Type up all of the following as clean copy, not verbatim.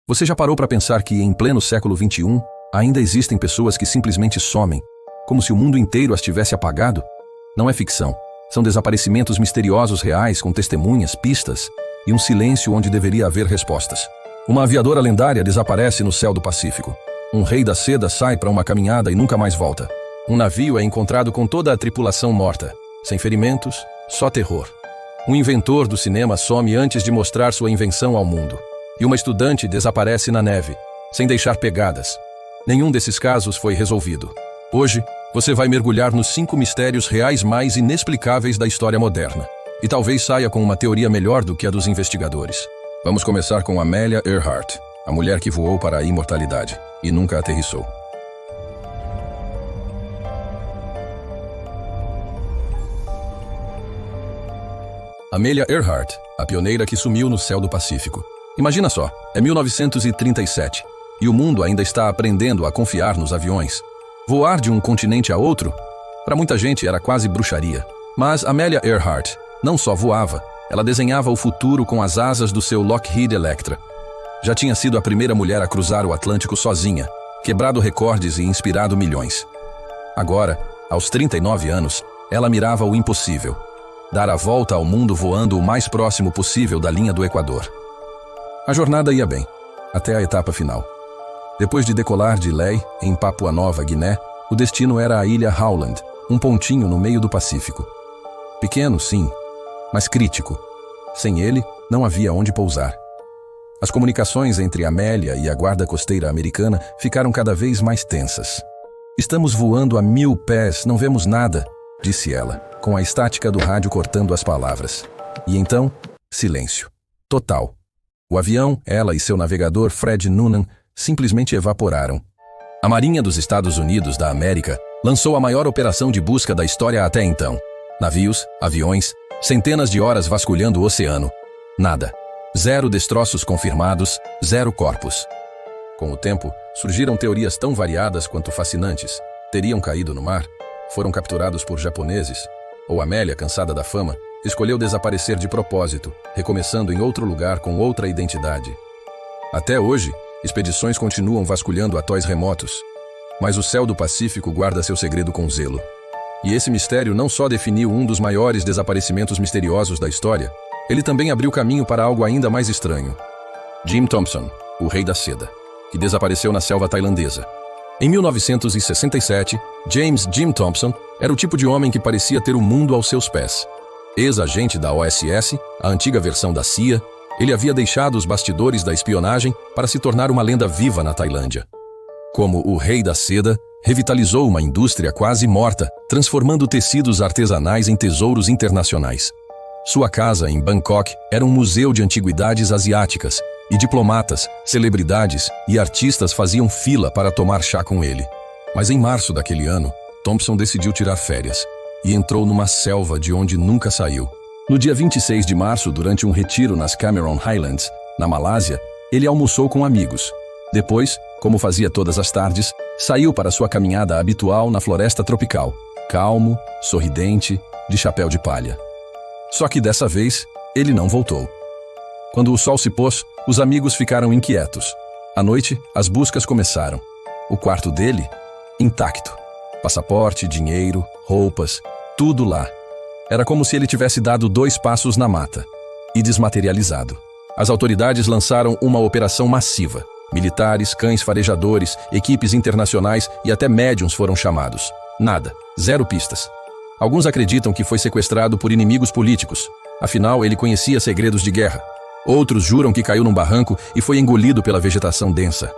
Você já parou para pensar que, em pleno século XXI, ainda existem pessoas que simplesmente somem, como se o mundo inteiro as tivesse apagado? Não é ficção. São desaparecimentos misteriosos reais com testemunhas, pistas e um silêncio onde deveria haver respostas. Uma aviadora lendária desaparece no céu do Pacífico. Um rei da seda sai para uma caminhada e nunca mais volta. Um navio é encontrado com toda a tripulação morta. Sem ferimentos, só terror. Um inventor do cinema some antes de mostrar sua invenção ao mundo. E uma estudante desaparece na neve, sem deixar pegadas. Nenhum desses casos foi resolvido. Hoje, você vai mergulhar nos 5 mistérios reais mais inexplicáveis da história moderna. E talvez saia com uma teoria melhor do que a dos investigadores. Vamos começar com Amelia Earhart, a mulher que voou para a imortalidade e nunca aterrissou. Amelia Earhart, a pioneira que sumiu no céu do Pacífico. Imagina só, é 1937 e o mundo ainda está aprendendo a confiar nos aviões. Voar de um continente a outro? Para muita gente era quase bruxaria. Mas Amelia Earhart não só voava, ela desenhava o futuro com as asas do seu Lockheed Electra. Já tinha sido a primeira mulher a cruzar o Atlântico sozinha, quebrado recordes e inspirado milhões. Agora, aos 39 anos, ela mirava o impossível: dar a volta ao mundo voando o mais próximo possível da linha do Equador. A jornada ia bem, até a etapa final. Depois de decolar de Lae, em Papua Nova Guiné, o destino era a ilha Howland, um pontinho no meio do Pacífico. Pequeno, sim, mas crítico. Sem ele, não havia onde pousar. As comunicações entre Amélia e a guarda costeira americana ficaram cada vez mais tensas. "Estamos voando a 1000 pés, não vemos nada", disse ela, com a estática do rádio cortando as palavras. E então, silêncio. Total. O avião, ela e seu navegador Fred Noonan simplesmente evaporaram. A Marinha dos Estados Unidos da América lançou a maior operação de busca da história até então. Navios, aviões, centenas de horas vasculhando o oceano. Nada. 0 destroços confirmados, 0 corpos. Com o tempo, surgiram teorias tão variadas quanto fascinantes. Teriam caído no mar? Foram capturados por japoneses? Ou Amélia, cansada da fama, escolheu desaparecer de propósito, recomeçando em outro lugar com outra identidade? Até hoje, expedições continuam vasculhando atóis remotos, mas o céu do Pacífico guarda seu segredo com zelo. E esse mistério não só definiu um dos maiores desaparecimentos misteriosos da história, ele também abriu caminho para algo ainda mais estranho. Jim Thompson, o rei da seda, que desapareceu na selva tailandesa. Em 1967, James Jim Thompson era o tipo de homem que parecia ter o mundo aos seus pés. Ex-agente da OSS, a antiga versão da CIA, ele havia deixado os bastidores da espionagem para se tornar uma lenda viva na Tailândia. Como o rei da seda, revitalizou uma indústria quase morta, transformando tecidos artesanais em tesouros internacionais. Sua casa, em Bangkok, era um museu de antiguidades asiáticas, e diplomatas, celebridades e artistas faziam fila para tomar chá com ele. Mas em março daquele ano, Thompson decidiu tirar férias e entrou numa selva de onde nunca saiu. No dia 26 de março, durante um retiro nas Cameron Highlands, na Malásia, ele almoçou com amigos. Depois, como fazia todas as tardes, saiu para sua caminhada habitual na floresta tropical, calmo, sorridente, de chapéu de palha. Só que dessa vez, ele não voltou. Quando o sol se pôs, os amigos ficaram inquietos. À noite, as buscas começaram. O quarto dele, intacto. Passaporte, dinheiro, roupas, tudo lá. Era como se ele tivesse dado 2 passos na mata e desmaterializado. As autoridades lançaram uma operação massiva. Militares, cães farejadores, equipes internacionais e até médiuns foram chamados. Nada. 0 pistas. Alguns acreditam que foi sequestrado por inimigos políticos. Afinal, ele conhecia segredos de guerra. Outros juram que caiu num barranco e foi engolido pela vegetação densa.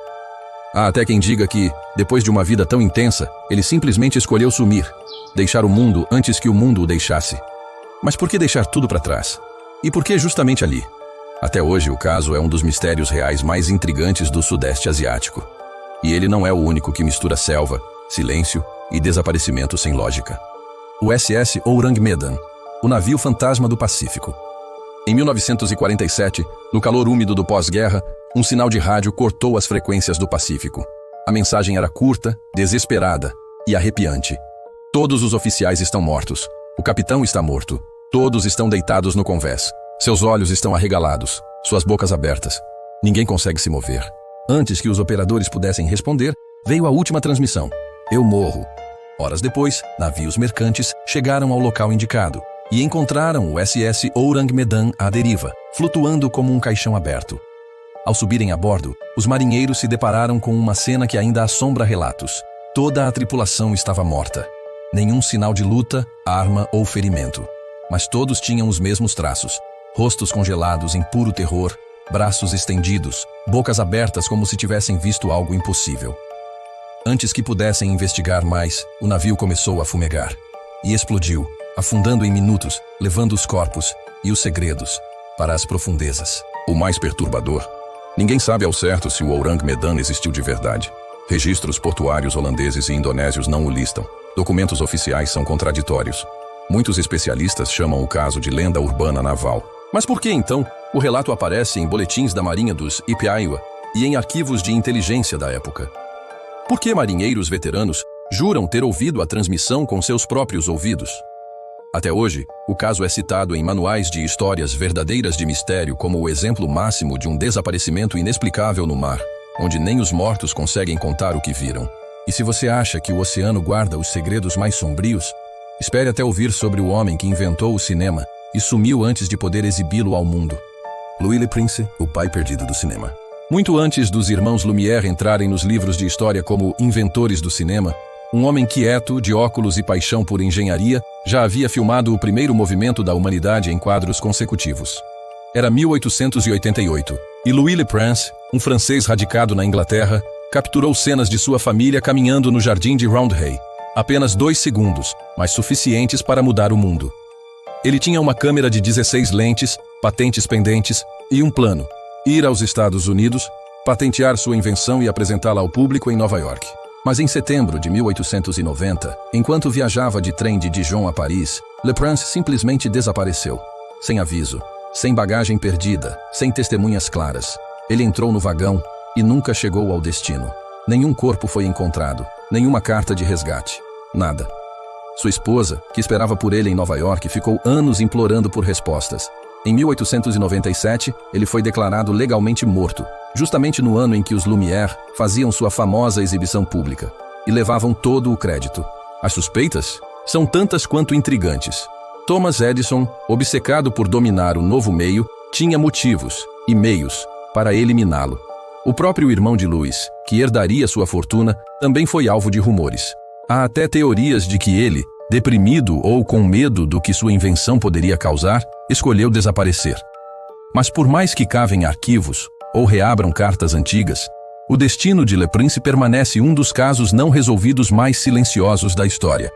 Há até quem diga que, depois de uma vida tão intensa, ele simplesmente escolheu sumir, deixar o mundo antes que o mundo o deixasse. Mas por que deixar tudo para trás? E por que justamente ali? Até hoje, o caso é um dos mistérios reais mais intrigantes do Sudeste Asiático. E ele não é o único que mistura selva, silêncio e desaparecimento sem lógica. O SS Orang Medan, o navio fantasma do Pacífico. Em 1947, no calor úmido do pós-guerra, um sinal de rádio cortou as frequências do Pacífico. A mensagem era curta, desesperada e arrepiante. Todos os oficiais estão mortos. O capitão está morto. Todos estão deitados no convés. Seus olhos estão arregalados, suas bocas abertas. Ninguém consegue se mover. Antes que os operadores pudessem responder, veio a última transmissão. Eu morro. Horas depois, navios mercantes chegaram ao local indicado e encontraram o SS Ourang Medan à deriva, flutuando como um caixão aberto. Ao subirem a bordo, os marinheiros se depararam com uma cena que ainda assombra relatos. Toda a tripulação estava morta. Nenhum sinal de luta, arma ou ferimento. Mas todos tinham os mesmos traços. Rostos congelados em puro terror, braços estendidos, bocas abertas como se tivessem visto algo impossível. Antes que pudessem investigar mais, o navio começou a fumegar. E explodiu, afundando em minutos, levando os corpos e os segredos para as profundezas. O mais perturbador: ninguém sabe ao certo se o Ourang Medan existiu de verdade. Registros portuários holandeses e indonésios não o listam. Documentos oficiais são contraditórios. Muitos especialistas chamam o caso de lenda urbana naval. Mas por que, então, o relato aparece em boletins da Marinha dos Ipiaiwa e em arquivos de inteligência da época? Por que marinheiros veteranos juram ter ouvido a transmissão com seus próprios ouvidos? Até hoje, o caso é citado em manuais de histórias verdadeiras de mistério como o exemplo máximo de um desaparecimento inexplicável no mar, onde nem os mortos conseguem contar o que viram. E se você acha que o oceano guarda os segredos mais sombrios, espere até ouvir sobre o homem que inventou o cinema e sumiu antes de poder exibi-lo ao mundo. Louis Le Prince, o pai perdido do cinema. Muito antes dos irmãos Lumière entrarem nos livros de história como inventores do cinema, um homem quieto, de óculos e paixão por engenharia, já havia filmado o primeiro movimento da humanidade em quadros consecutivos. Era 1888, e Louis Le Prince, um francês radicado na Inglaterra, capturou cenas de sua família caminhando no jardim de Roundhay. Apenas 2 segundos, mas suficientes para mudar o mundo. Ele tinha uma câmera de 16 lentes, patentes pendentes e um plano: ir aos Estados Unidos, patentear sua invenção e apresentá-la ao público em Nova York. Mas em setembro de 1890, enquanto viajava de trem de Dijon a Paris, Le Prince simplesmente desapareceu. Sem aviso, sem bagagem perdida, sem testemunhas claras. Ele entrou no vagão e nunca chegou ao destino. Nenhum corpo foi encontrado, nenhuma carta de resgate. Nada. Sua esposa, que esperava por ele em Nova York, ficou anos implorando por respostas. Em 1897, ele foi declarado legalmente morto, justamente no ano em que os Lumière faziam sua famosa exibição pública, e levavam todo o crédito. As suspeitas são tantas quanto intrigantes. Thomas Edison, obcecado por dominar o novo meio, tinha motivos e meios para eliminá-lo. O próprio irmão de Louis, que herdaria sua fortuna, também foi alvo de rumores. Há até teorias de que ele, deprimido ou com medo do que sua invenção poderia causar, escolheu desaparecer. Mas por mais que cavem arquivos ou reabram cartas antigas, o destino de Le Prince permanece um dos casos não resolvidos mais silenciosos da história.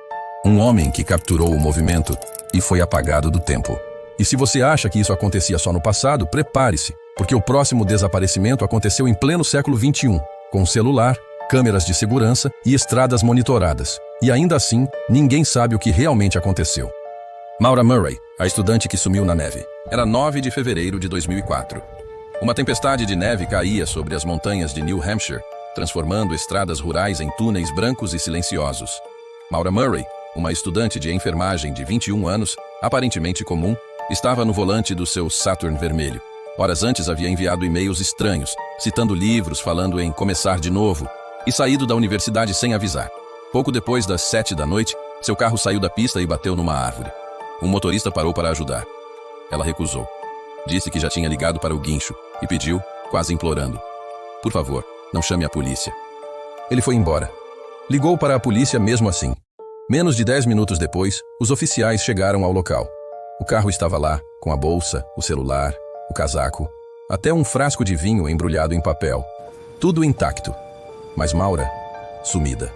Um homem que capturou o movimento e foi apagado do tempo. E se você acha que isso acontecia só no passado, prepare-se, porque o próximo desaparecimento aconteceu em pleno século XXI, com celular, câmeras de segurança e estradas monitoradas. E ainda assim, ninguém sabe o que realmente aconteceu. Maura Murray, a estudante que sumiu na neve. Era 9 de fevereiro de 2004. Uma tempestade de neve caía sobre as montanhas de New Hampshire, transformando estradas rurais em túneis brancos e silenciosos. Maura Murray, uma estudante de enfermagem de 21 anos, aparentemente comum, estava no volante do seu Saturn vermelho. Horas antes havia enviado e-mails estranhos, citando livros, falando em começar de novo, e saído da universidade sem avisar. Pouco depois das 7 da noite, seu carro saiu da pista e bateu numa árvore. Um motorista parou para ajudar. Ela recusou. Disse que já tinha ligado para o guincho e pediu, quase implorando: "Por favor, não chame a polícia." Ele foi embora. Ligou para a polícia mesmo assim. Menos de 10 minutos depois, os oficiais chegaram ao local. O carro estava lá, com a bolsa, o celular, o casaco, até um frasco de vinho embrulhado em papel. Tudo intacto. Mas Maura, sumida.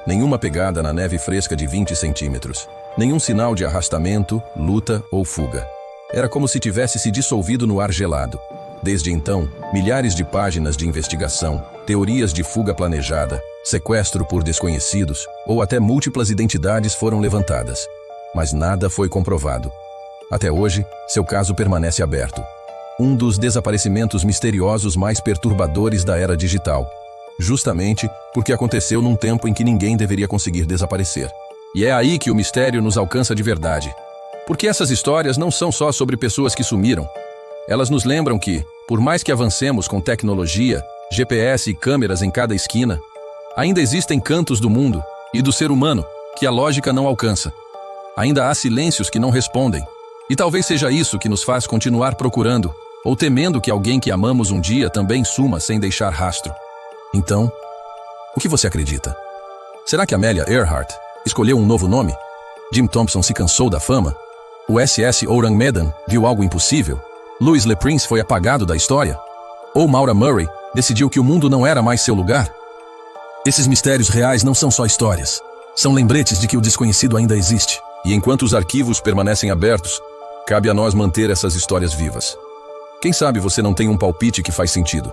Nenhuma pegada na neve fresca de 20 centímetros. Nenhum sinal de arrastamento, luta ou fuga. Era como se tivesse se dissolvido no ar gelado. Desde então, milhares de páginas de investigação, teorias de fuga planejada, sequestro por desconhecidos ou até múltiplas identidades foram levantadas. Mas nada foi comprovado. Até hoje, seu caso permanece aberto. Um dos desaparecimentos misteriosos mais perturbadores da era digital. Justamente porque aconteceu num tempo em que ninguém deveria conseguir desaparecer. E é aí que o mistério nos alcança de verdade. Porque essas histórias não são só sobre pessoas que sumiram. Elas nos lembram que, Por mais que avancemos com tecnologia, GPS e câmeras em cada esquina, ainda existem cantos do mundo e do ser humano que a lógica não alcança. Ainda há silêncios que não respondem. E talvez seja isso que nos faz continuar procurando, ou temendo que alguém que amamos um dia também suma sem deixar rastro. Então, o que você acredita? Será que Amelia Earhart escolheu um novo nome? Jim Thompson se cansou da fama? O SS Orang Medan viu algo impossível? Louis Le Prince foi apagado da história? Ou Maura Murray decidiu que o mundo não era mais seu lugar? Esses mistérios reais não são só histórias. São lembretes de que o desconhecido ainda existe. E enquanto os arquivos permanecem abertos, cabe a nós manter essas histórias vivas. Quem sabe você não tem um palpite que faz sentido?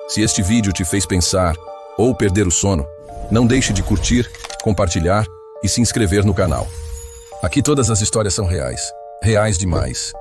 Se este vídeo te fez pensar ou perder o sono, não deixe de curtir, compartilhar e se inscrever no canal. Aqui todas as histórias são reais. Reais demais.